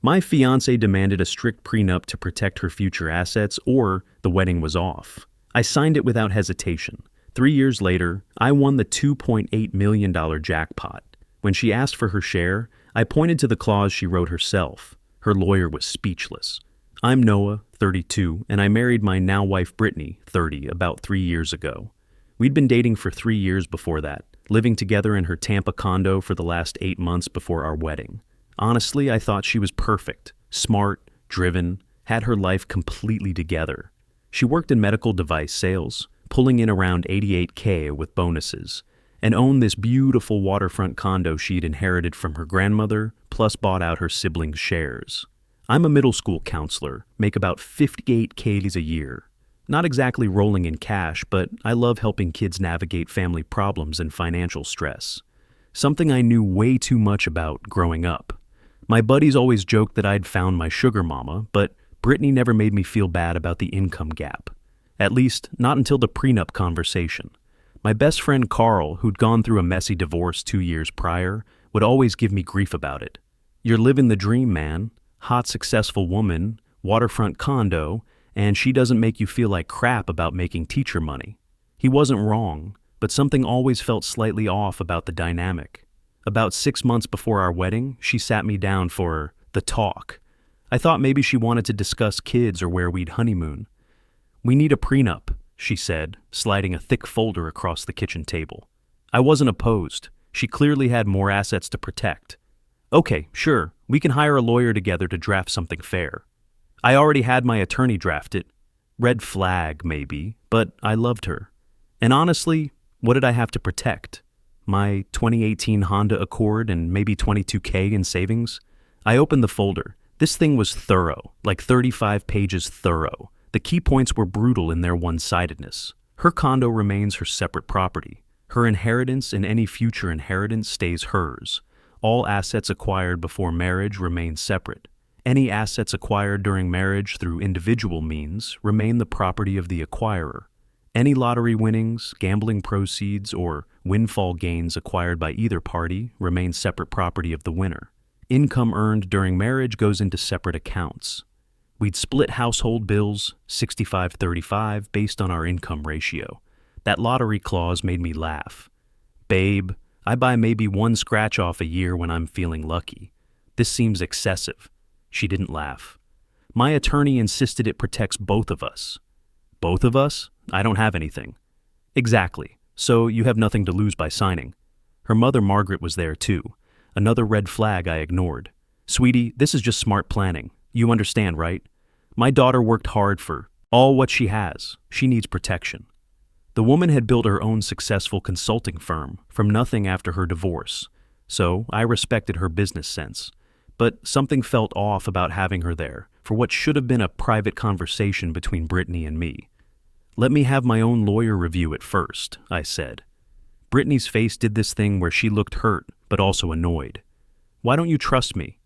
My fiancée demanded a strict prenup to protect her future assets, or the wedding was off. I signed it without hesitation. 3 years later, I won the $2.8 million jackpot. When she asked for her share, I pointed to the clause she wrote herself. Her lawyer was speechless. I'm Noah, 32, and I married my now wife Brittany, 30, about 3 years ago. We'd been dating for 3 years before that, living together in her Tampa condo for the last 8 months before our wedding. Honestly, I thought she was perfect, smart, driven, had her life completely together. She worked in medical device sales, pulling in around $88K with bonuses, and owned this beautiful waterfront condo she'd inherited from her grandmother, plus bought out her siblings' shares. I'm a middle school counselor, make about $58K a year. Not exactly rolling in cash, but I love helping kids navigate family problems and financial stress. Something I knew way too much about growing up. My buddies always joked that I'd found my sugar mama, but Brittany never made me feel bad about the income gap. At least, not until the prenup conversation. My best friend Carl, who'd gone through a messy divorce 2 years prior, would always give me grief about it. You're living the dream, man. Hot, successful woman, waterfront condo, and she doesn't make you feel like crap about making teacher money. He wasn't wrong, but something always felt slightly off about the dynamic. About 6 months before our wedding, she sat me down for the talk. I thought maybe she wanted to discuss kids or where we'd honeymoon. We need a prenup, she said, sliding a thick folder across the kitchen table. I wasn't opposed. She clearly had more assets to protect. Okay, sure, we can hire a lawyer together to draft something fair. I already had my attorney draft it. Red flag, maybe, but I loved her. And honestly, what did I have to protect? My 2018 Honda Accord and maybe $22K in savings? I opened the folder. This thing was thorough, like 35 pages thorough. The key points were brutal in their one-sidedness. Her condo remains her separate property. Her inheritance and any future inheritance stays hers. All assets acquired before marriage remain separate. Any assets acquired during marriage through individual means remain the property of the acquirer. Any lottery winnings, gambling proceeds, or windfall gains acquired by either party remain separate property of the winner. Income earned during marriage goes into separate accounts. We'd split household bills 65-35 based on our income ratio. That lottery clause made me laugh. Babe, I buy maybe one scratch off a year when I'm feeling lucky. This seems excessive. She didn't laugh. My attorney insisted it protects both of us. Both of us? I don't have anything. Exactly. So you have nothing to lose by signing. Her mother Margaret was there too. Another red flag I ignored. Sweetie, this is just smart planning. You understand, right? My daughter worked hard for all what she has. She needs protection. The woman had built her own successful consulting firm from nothing after her divorce, so I respected her business sense. But something felt off about having her there for what should have been a private conversation between Brittany and me. Let me have my own lawyer review it first, I said. Brittany's face did this thing where she looked hurt, but also annoyed. Why don't you trust me?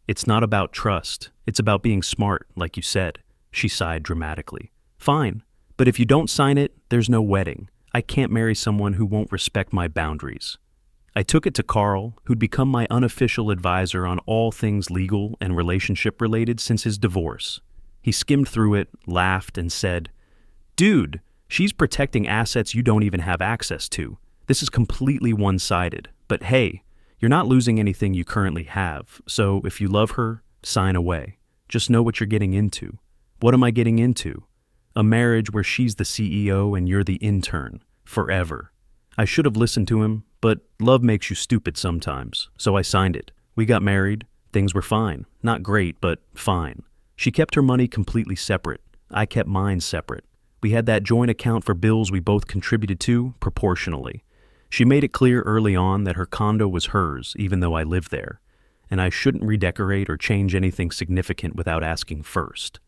It's not about trust. It's about being smart, like you said, she sighed dramatically. Fine, but if you don't sign it, there's no wedding. I can't marry someone who won't respect my boundaries. I took it to Carl, who'd become my unofficial advisor on all things legal and relationship-related since his divorce. He skimmed through it, laughed, and said, Dude, she's protecting assets you don't even have access to. This is completely one-sided. But hey, you're not losing anything you currently have, so if you love her, sign away. Just know what you're getting into. What am I getting into? A marriage where she's the CEO and you're the intern. Forever. I should have listened to him, but love makes you stupid sometimes, so I signed it. We got married. Things were fine. Not great, but fine. She kept her money completely separate. I kept mine separate. We had that joint account for bills we both contributed to proportionally. She made it clear early on that her condo was hers, even though I lived there, and I shouldn't redecorate or change anything significant without asking first.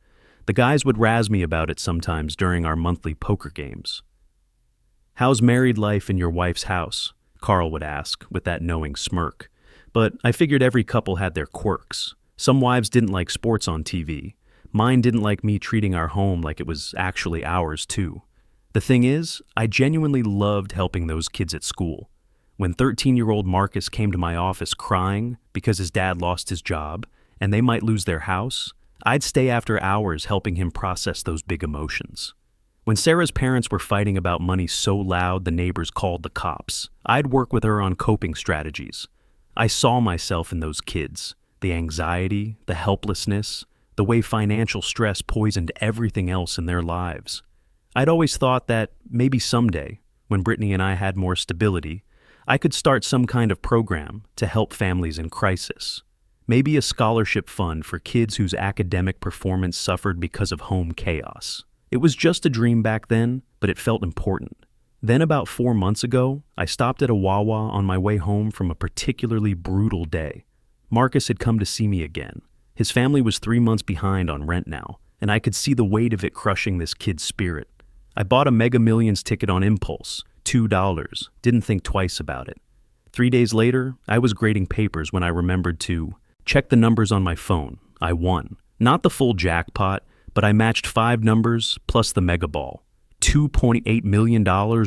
The guys would razz me about it sometimes during our monthly poker games. How's married life in your wife's house? Carl would ask, with that knowing smirk. But I figured every couple had their quirks. Some wives didn't like sports on TV. Mine didn't like me treating our home like it was actually ours, too. The thing is, I genuinely loved helping those kids at school. When 13-year-old Marcus came to my office crying because his dad lost his job, and they might lose their house, I'd stay after hours helping him process those big emotions. When Sarah's parents were fighting about money so loud the neighbors called the cops, I'd work with her on coping strategies. I saw myself in those kids, the anxiety, the helplessness, the way financial stress poisoned everything else in their lives. I'd always thought that maybe someday, when Brittany and I had more stability, I could start some kind of program to help families in crisis. Maybe a scholarship fund for kids whose academic performance suffered because of home chaos. It was just a dream back then, but it felt important. Then about 4 months ago, I stopped at a Wawa on my way home from a particularly brutal day. Marcus had come to see me again. His family was 3 months behind on rent now, and I could see the weight of it crushing this kid's spirit. I bought a Mega Millions ticket on impulse, $2, didn't think twice about it. 3 days later, I was grading papers when I remembered to check the numbers on my phone. I won. Not the full jackpot, but I matched 5 numbers plus the mega ball. $2.8 million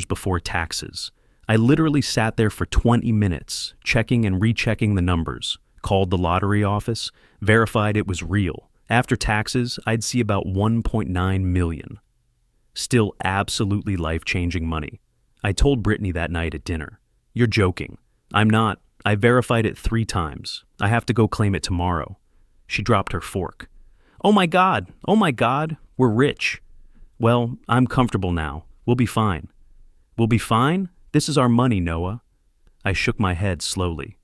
before taxes. I literally sat there for 20 minutes, checking and rechecking the numbers, called the lottery office, verified it was real. After taxes, I'd see about 1.9 million. Still absolutely life-changing money. I told Brittany that night at dinner. You're joking. I'm not. I verified it 3 times. I have to go claim it tomorrow. She dropped her fork. Oh my God, we're rich. Well, I'm comfortable now. We'll be fine. We'll be fine? This is our money, Noah. I shook my head slowly.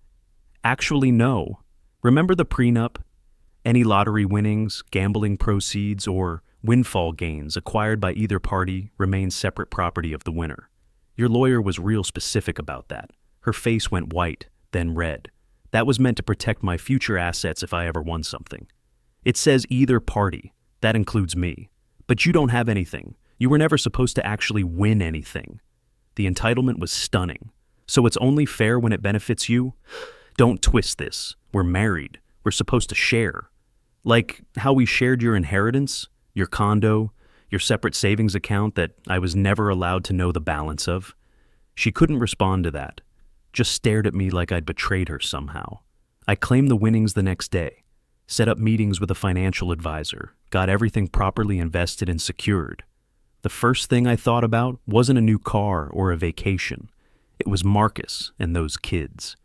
Actually, no. Remember the prenup? Any lottery winnings, gambling proceeds, or windfall gains acquired by either party remain separate property of the winner. Your lawyer was real specific about that. Her face went white, then red. That was meant to protect my future assets if I ever won something. It says either party. That includes me. But you don't have anything. You were never supposed to actually win anything. The entitlement was stunning. So it's only fair when it benefits you? Don't twist this. We're married. We're supposed to share. Like how we shared your inheritance, your condo, your separate savings account that I was never allowed to know the balance of. She couldn't respond to that. Just stared at me like I'd betrayed her somehow. I claimed the winnings the next day. Set up meetings with a financial advisor, got everything properly invested and secured. The first thing I thought about wasn't a new car or a vacation. It was Marcus and those kids.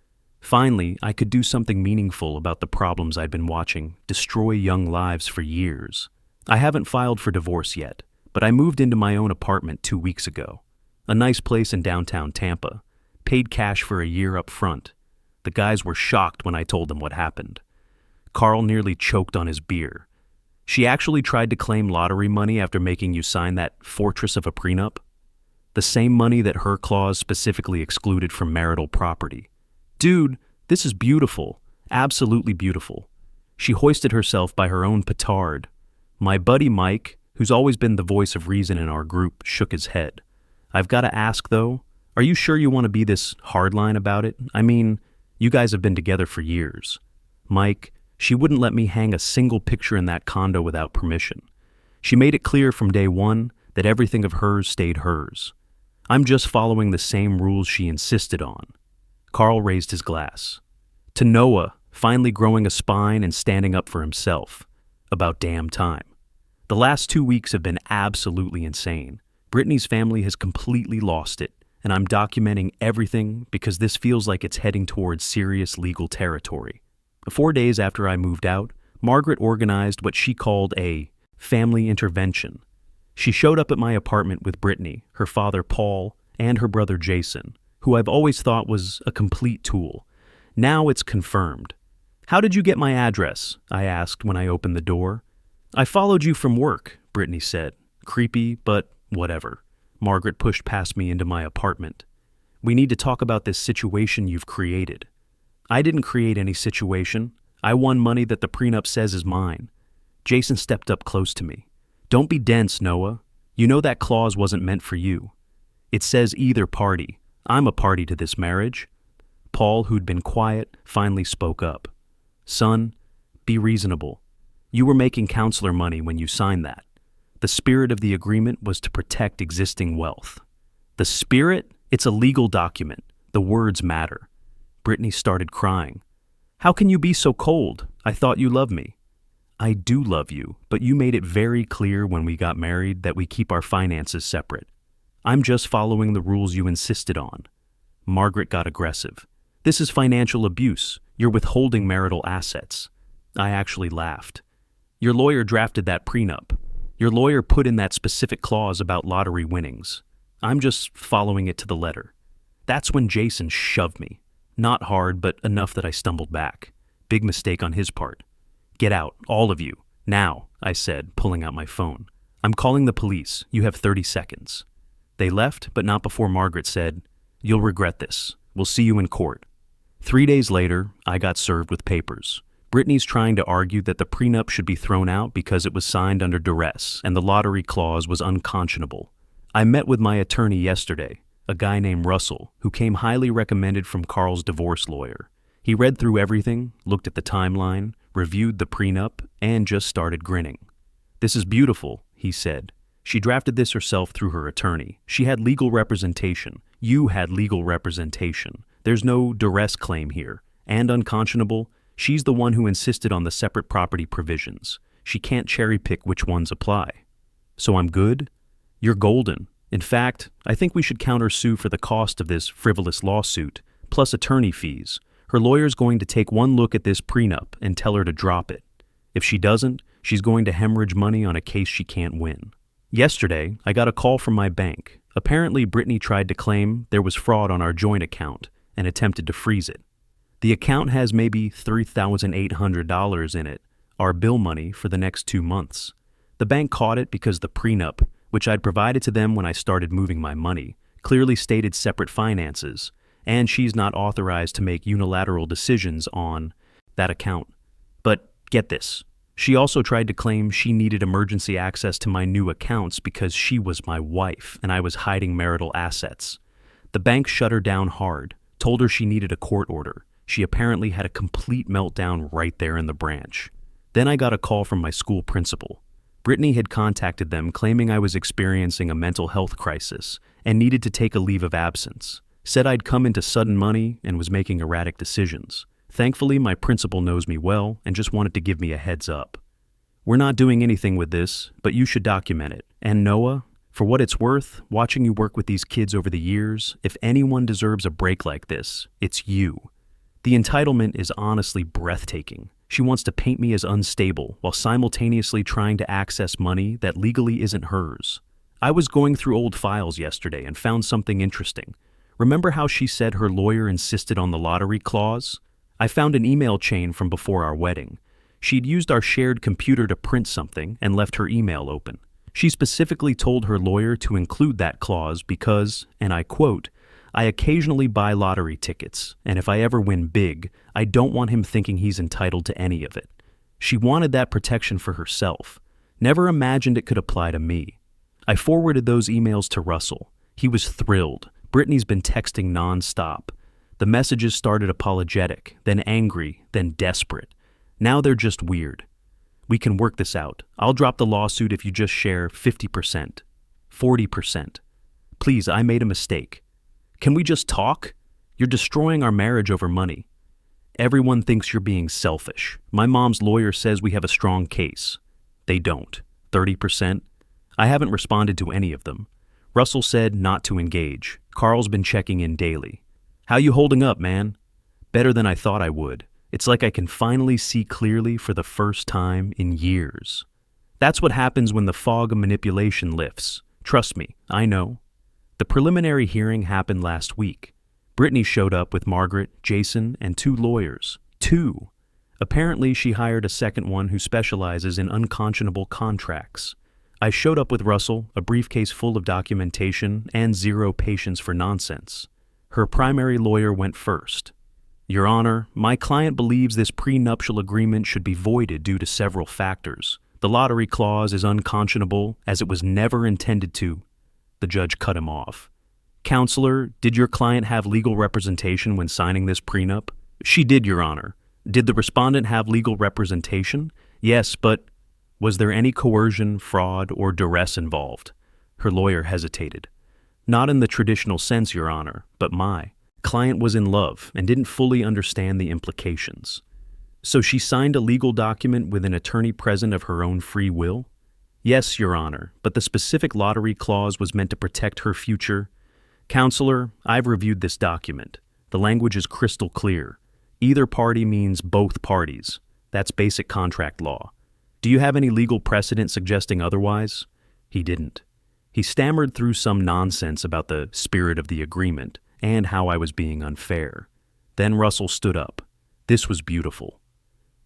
Finally, I could do something meaningful about the problems I'd been watching destroy young lives for years. I haven't filed for divorce yet, but I moved into my own apartment 2 weeks ago. A nice place in downtown Tampa. Paid cash for a year up front. The guys were shocked when I told them what happened. Carl nearly choked on his beer. She actually tried to claim lottery money after making you sign that fortress of a prenup. The same money that her clause specifically excluded from marital property. Dude, this is beautiful. Absolutely beautiful. She hoisted herself by her own petard. My buddy Mike, who's always been the voice of reason in our group, shook his head. I've got to ask, though, are you sure you want to be this hardline about it? I mean, you guys have been together for years. Mike, she wouldn't let me hang a single picture in that condo without permission. She made it clear from day one that everything of hers stayed hers. I'm just following the same rules she insisted on. Carl raised his glass. To Noah, finally growing a spine and standing up for himself. About damn time. The last 2 weeks have been absolutely insane. Brittany's family has completely lost it, and I'm documenting everything because this feels like it's heading towards serious legal territory. 4 days after I moved out, Margaret organized what she called a family intervention. She showed up at my apartment with Brittany, her father Paul, and her brother Jason, who I've always thought was a complete tool. Now it's confirmed. How did you get my address? I asked when I opened the door. I followed you from work, Brittany said. Creepy, but whatever. Margaret pushed past me into my apartment. We need to talk about this situation you've created. I didn't create any situation. I won money that the prenup says is mine. Jason stepped up close to me. Don't be dense, Noah. You know that clause wasn't meant for you. It says either party. I'm a party to this marriage. Paul, who'd been quiet, finally spoke up. Son, be reasonable. You were making counselor money when you signed that. The spirit of the agreement was to protect existing wealth. The spirit? It's a legal document. The words matter. Brittany started crying. How can you be so cold? I thought you loved me. I do love you, but you made it very clear when we got married that we keep our finances separate. I'm just following the rules you insisted on. Margaret got aggressive. This is financial abuse. You're withholding marital assets. I actually laughed. Your lawyer drafted that prenup. Your lawyer put in that specific clause about lottery winnings. I'm just following it to the letter. That's when Jason shoved me. Not hard, but enough that I stumbled back. Big mistake on his part. Get out, all of you. Now, I said, pulling out my phone. I'm calling the police. You have 30 seconds. They left, but not before Margaret said, You'll regret this. We'll see you in court. 3 days later, I got served with papers. Brittany's trying to argue that the prenup should be thrown out because it was signed under duress and the lottery clause was unconscionable. I met with my attorney yesterday, a guy named Russell, who came highly recommended from Carl's divorce lawyer. He read through everything, looked at the timeline, reviewed the prenup, and just started grinning. This is beautiful, he said. She drafted this herself through her attorney. She had legal representation. You had legal representation. There's no duress claim here. And unconscionable, she's the one who insisted on the separate property provisions. She can't cherry-pick which ones apply. So I'm good? You're golden. In fact, I think we should countersue for the cost of this frivolous lawsuit, plus attorney fees. Her lawyer's going to take one look at this prenup and tell her to drop it. If she doesn't, she's going to hemorrhage money on a case she can't win. Yesterday, I got a call from my bank. Apparently, Brittany tried to claim there was fraud on our joint account and attempted to freeze it. The account has maybe $3,800 in it, our bill money for the next 2 months. The bank caught it because the prenup, which I'd provided to them when I started moving my money, clearly stated separate finances, and she's not authorized to make unilateral decisions on that account. But get this. She also tried to claim she needed emergency access to my new accounts because she was my wife and I was hiding marital assets. The bank shut her down hard, told her she needed a court order. She apparently had a complete meltdown right there in the branch. Then I got a call from my school principal. Brittany had contacted them claiming I was experiencing a mental health crisis and needed to take a leave of absence. Said I'd come into sudden money and was making erratic decisions. Thankfully, my principal knows me well and just wanted to give me a heads up. We're not doing anything with this, but you should document it. And Noah, for what it's worth, watching you work with these kids over the years, if anyone deserves a break like this, it's you. The entitlement is honestly breathtaking. She wants to paint me as unstable while simultaneously trying to access money that legally isn't hers. I was going through old files yesterday and found something interesting. Remember how she said her lawyer insisted on the lottery clause? I found an email chain from before our wedding. She'd used our shared computer to print something and left her email open. She specifically told her lawyer to include that clause because, and I quote, I occasionally buy lottery tickets, and if I ever win big, I don't want him thinking he's entitled to any of it. She wanted that protection for herself. Never imagined it could apply to me. I forwarded those emails to Russell. He was thrilled. Brittany's been texting nonstop. The messages started apologetic, then angry, then desperate. Now they're just weird. We can work this out. I'll drop the lawsuit if you just share 50%, 40%. Please, I made a mistake. Can we just talk? You're destroying our marriage over money. Everyone thinks you're being selfish. My mom's lawyer says we have a strong case. They don't. 30%? I haven't responded to any of them. Russell said not to engage. Carl's been checking in daily. How you holding up, man? Better than I thought I would. It's like I can finally see clearly for the first time in years. That's what happens when the fog of manipulation lifts. Trust me, I know. The preliminary hearing happened last week. Brittany showed up with Margaret, Jason, and 2 lawyers. 2. Apparently, she hired a second one who specializes in unconscionable contracts. I showed up with Russell, a briefcase full of documentation, and 0 patience for nonsense. Her primary lawyer went first. Your Honor, my client believes this prenuptial agreement should be voided due to several factors. The lottery clause is unconscionable as it was never intended to. The judge cut him off. Counselor, did your client have legal representation when signing this prenup? She did, Your Honor. Did the respondent have legal representation? Yes, but was there any coercion, fraud, or duress involved? Her lawyer hesitated. Not in the traditional sense, Your Honor, but my client was in love and didn't fully understand the implications. So she signed a legal document with an attorney present of her own free will? Yes, Your Honor, but the specific lottery clause was meant to protect her future. Counselor, I've reviewed this document. The language is crystal clear. Either party means both parties. That's basic contract law. Do you have any legal precedent suggesting otherwise? He didn't. He stammered through some nonsense about the spirit of the agreement and how I was being unfair. Then Russell stood up. This was beautiful.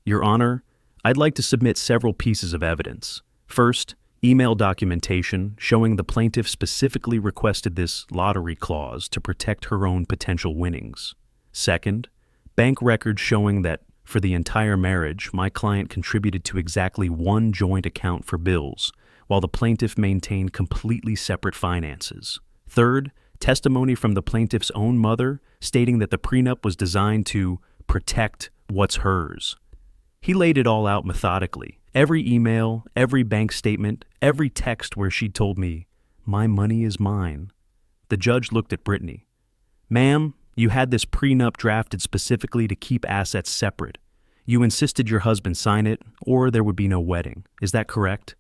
Your Honor, I'd like to submit several pieces of evidence. First, email documentation showing the plaintiff specifically requested this lottery clause to protect her own potential winnings. Second, bank records showing that for the entire marriage, my client contributed to exactly one joint account for bills, while the plaintiff maintained completely separate finances. Third, testimony from the plaintiff's own mother stating that the prenup was designed to protect what's hers. He laid it all out methodically. Every email, every bank statement, every text where she told me, "My money is mine." The judge looked at Brittany. "Ma'am, you had this prenup drafted specifically to keep assets separate. You insisted your husband sign it, or there would be no wedding. Is that correct?"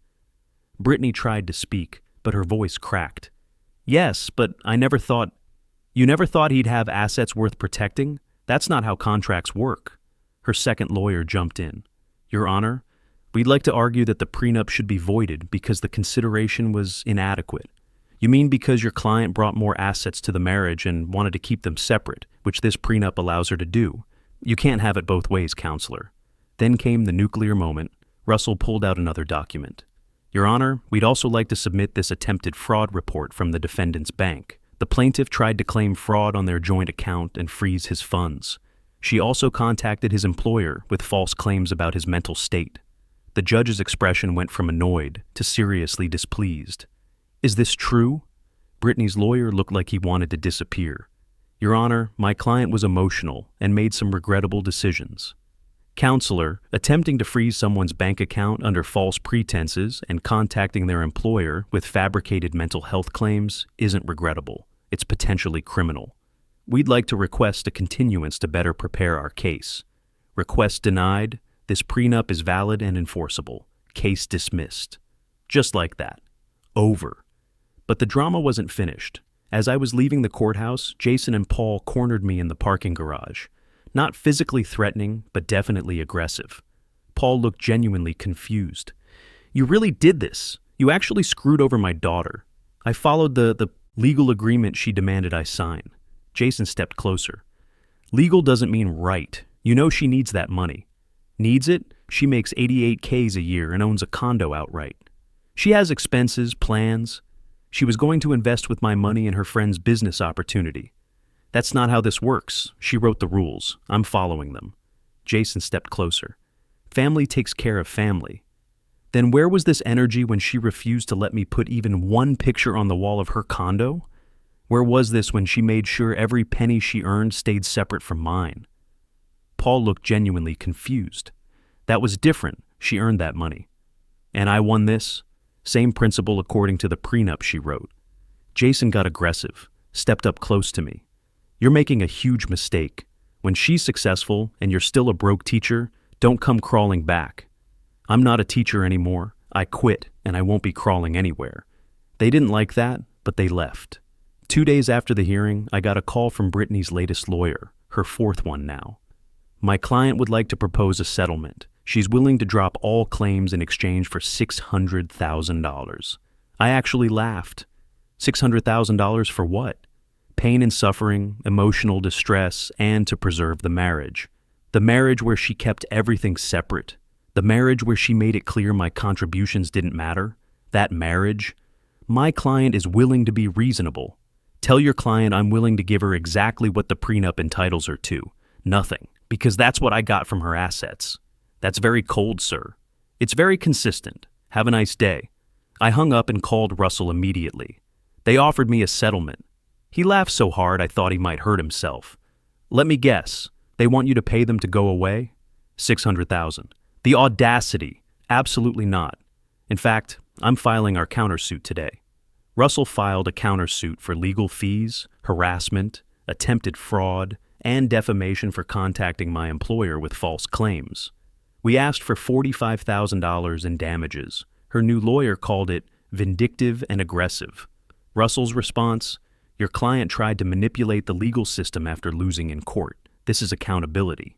Brittany tried to speak, but her voice cracked. "Yes, but I never thought—" "You never thought he'd have assets worth protecting? That's not how contracts work." Her second lawyer jumped in. "Your Honor, we'd like to argue that the prenup should be voided because the consideration was inadequate. You mean because your client brought more assets to the marriage and wanted to keep them separate, which this prenup allows her to do? You can't have it both ways, counselor." Then came the nuclear moment. Russell pulled out another document. "Your Honor, we'd also like to submit this attempted fraud report from the defendant's bank. The plaintiff tried to claim fraud on their joint account and freeze his funds. She also contacted his employer with false claims about his mental state." The judge's expression went from annoyed to seriously displeased. "Is this true?" Brittany's lawyer looked like he wanted to disappear. "Your Honor, my client was emotional and made some regrettable decisions." Counselor, attempting to freeze someone's bank account under false pretenses and contacting their employer with fabricated mental health claims isn't regrettable. It's potentially criminal. We'd like to request a continuance to better prepare our case. Request denied. This prenup is valid and enforceable. Case dismissed. Just like that. Over. But the drama wasn't finished. As I was leaving the courthouse, Jason and Paul cornered me in the parking garage. Not physically threatening, but definitely aggressive. Paul looked genuinely confused. "You really did this. You actually screwed over my daughter. I followed the legal agreement she demanded I sign." Jason stepped closer. "Legal doesn't mean right. You know she needs that money." "Needs it? She makes $88K a year and owns a condo outright. She has expenses, plans. She was going to invest with my money in her friend's business opportunity. That's not how this works. She wrote the rules. I'm following them." Jason stepped closer. "Family takes care of family." "Then where was this energy when she refused to let me put even one picture on the wall of her condo? Where was this when she made sure every penny she earned stayed separate from mine?" Paul looked genuinely confused. "That was different. She earned that money." "And I won this? Same principle according to the prenup she wrote." Jason got aggressive, stepped up close to me. "You're making a huge mistake. When she's successful and you're still a broke teacher, don't come crawling back." "I'm not a teacher anymore. I quit, and I won't be crawling anywhere." They didn't like that, but they left. 2 days after the hearing, I got a call from Brittany's latest lawyer, her fourth one now. "My client would like to propose a settlement. She's willing to drop all claims in exchange for $600,000. I actually laughed. $600,000 for what? Pain and suffering, emotional distress, and to preserve the marriage. The marriage where she kept everything separate. The marriage where she made it clear my contributions didn't matter. That marriage. My client is willing to be reasonable. Tell your client I'm willing to give her exactly what the prenup entitles her to. Nothing, because that's what I got from her assets." "That's very cold, sir." "It's very consistent. Have a nice day." I hung up and called Russell immediately. They offered me a settlement. He laughed so hard I thought he might hurt himself. "Let me guess. They want you to pay them to go away?" $600,000. The audacity. Absolutely not. In fact, I'm filing our countersuit today. Russell filed a countersuit for legal fees, harassment, attempted fraud, and defamation for contacting my employer with false claims. We asked for $45,000 in damages. Her new lawyer called it vindictive and aggressive. Russell's response: "Your client tried to manipulate the legal system after losing in court. This is accountability."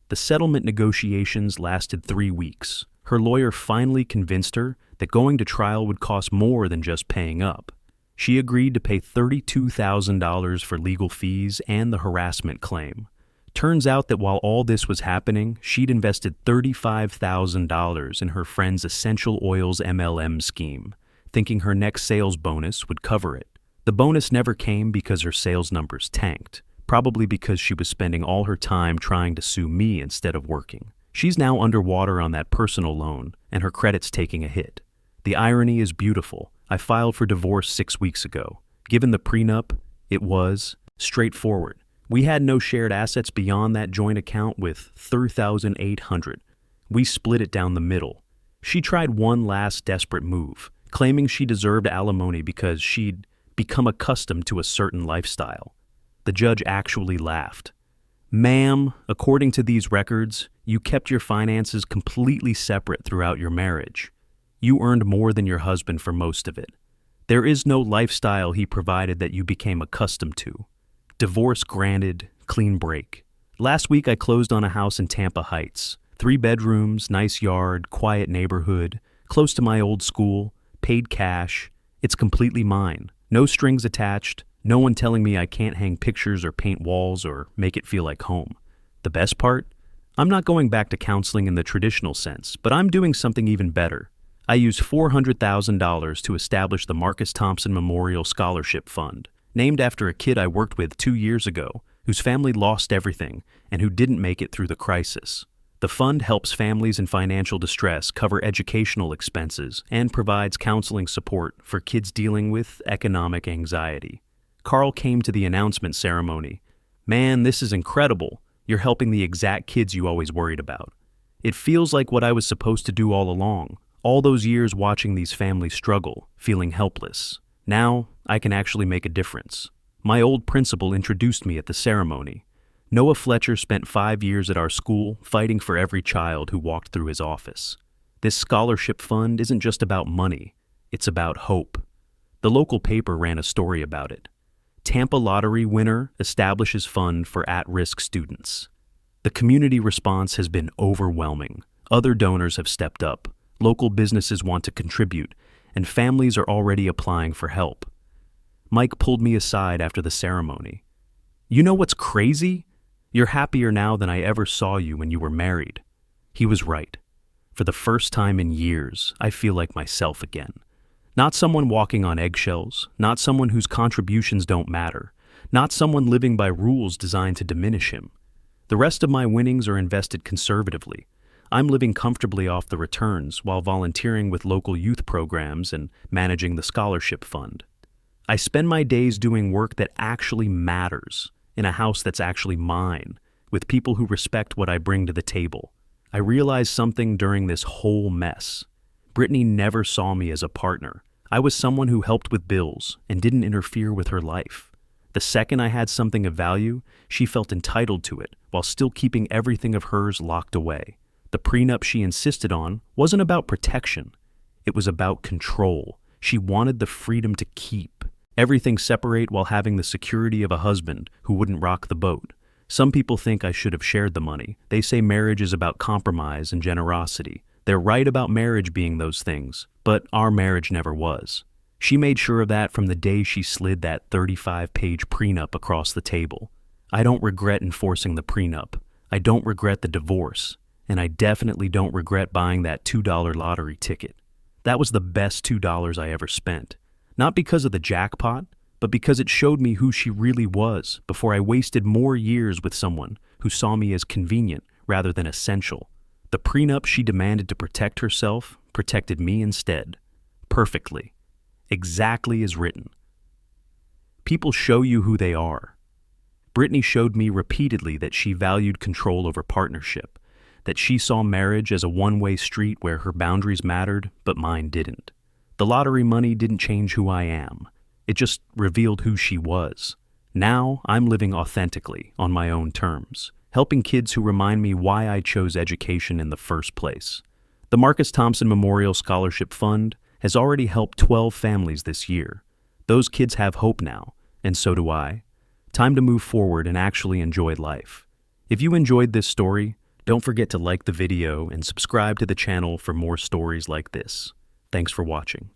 The settlement negotiations lasted 3 weeks. Her lawyer finally convinced her that going to trial would cost more than just paying up. She agreed to pay $32,000 for legal fees and the harassment claim. Turns out that while all this was happening, she'd invested $35,000 in her friend's essential oils MLM scheme, thinking her next sales bonus would cover it. The bonus never came because her sales numbers tanked, probably because she was spending all her time trying to sue me instead of working. She's now underwater on that personal loan, and her credit's taking a hit. The irony is beautiful. I filed for divorce 6 weeks ago. Given the prenup, it was straightforward. We had no shared assets beyond that joint account with $3,800. We split it down the middle. She tried one last desperate move, claiming she deserved alimony because she'd become accustomed to a certain lifestyle. The judge actually laughed. "Ma'am, according to these records, you kept your finances completely separate throughout your marriage. You earned more than your husband for most of it. There is no lifestyle he provided that you became accustomed to. Divorce granted, clean break." Last week I closed on a house in Tampa Heights. 3 bedrooms, nice yard, quiet neighborhood, close to my old school, paid cash. It's completely mine. No strings attached, no one telling me I can't hang pictures or paint walls or make it feel like home. The best part? I'm not going back to counseling in the traditional sense, but I'm doing something even better. I used $400,000 to establish the Marcus Thompson Memorial Scholarship Fund, named after a kid I worked with 2 years ago whose family lost everything and who didn't make it through the crisis. The fund helps families in financial distress cover educational expenses and provides counseling support for kids dealing with economic anxiety. Carl came to the announcement ceremony. "Man, this is incredible. You're helping the exact kids you always worried about." It feels like what I was supposed to do all along. All those years watching these families struggle, feeling helpless. Now, I can actually make a difference. My old principal introduced me at the ceremony. Noah Fletcher spent 5 years at our school fighting for every child who walked through his office. This scholarship fund isn't just about money, it's about hope. The local paper ran a story about it. Tampa lottery winner establishes fund for at-risk students. The community response has been overwhelming. Other donors have stepped up. Local businesses want to contribute, and families are already applying for help. Mike pulled me aside after the ceremony. "You know what's crazy? You're happier now than I ever saw you when you were married." He was right. For the first time in years, I feel like myself again. Not someone walking on eggshells, not someone whose contributions don't matter, not someone living by rules designed to diminish him. The rest of my winnings are invested conservatively. I'm living comfortably off the returns while volunteering with local youth programs and managing the scholarship fund. I spend my days doing work that actually matters, in a house that's actually mine, with people who respect what I bring to the table. I realized something during this whole mess. Brittany never saw me as a partner. I was someone who helped with bills and didn't interfere with her life. The second I had something of value, she felt entitled to it while still keeping everything of hers locked away. The prenup she insisted on wasn't about protection. It was about control. She wanted the freedom to keep everything separate while having the security of a husband who wouldn't rock the boat. Some people think I should have shared the money. They say marriage is about compromise and generosity. They're right about marriage being those things, but our marriage never was. She made sure of that from the day she slid that 35-page prenup across the table. I don't regret enforcing the prenup. I don't regret the divorce. And I definitely don't regret buying that $2 lottery ticket. That was the best $2 I ever spent. Not because of the jackpot, but because it showed me who she really was before I wasted more years with someone who saw me as convenient rather than essential. The prenup she demanded to protect herself protected me instead. Perfectly. Exactly as written. People show you who they are. Brittany showed me repeatedly that she valued control over partnership, that she saw marriage as a one-way street where her boundaries mattered, but mine didn't. The lottery money didn't change who I am. It just revealed who she was. Now I'm living authentically on my own terms, helping kids who remind me why I chose education in the first place. The Marcus Thompson Memorial Scholarship Fund has already helped 12 families this year. Those kids have hope now, and so do I. Time to move forward and actually enjoy life. If you enjoyed this story, don't forget to like the video and subscribe to the channel for more stories like this. Thanks for watching.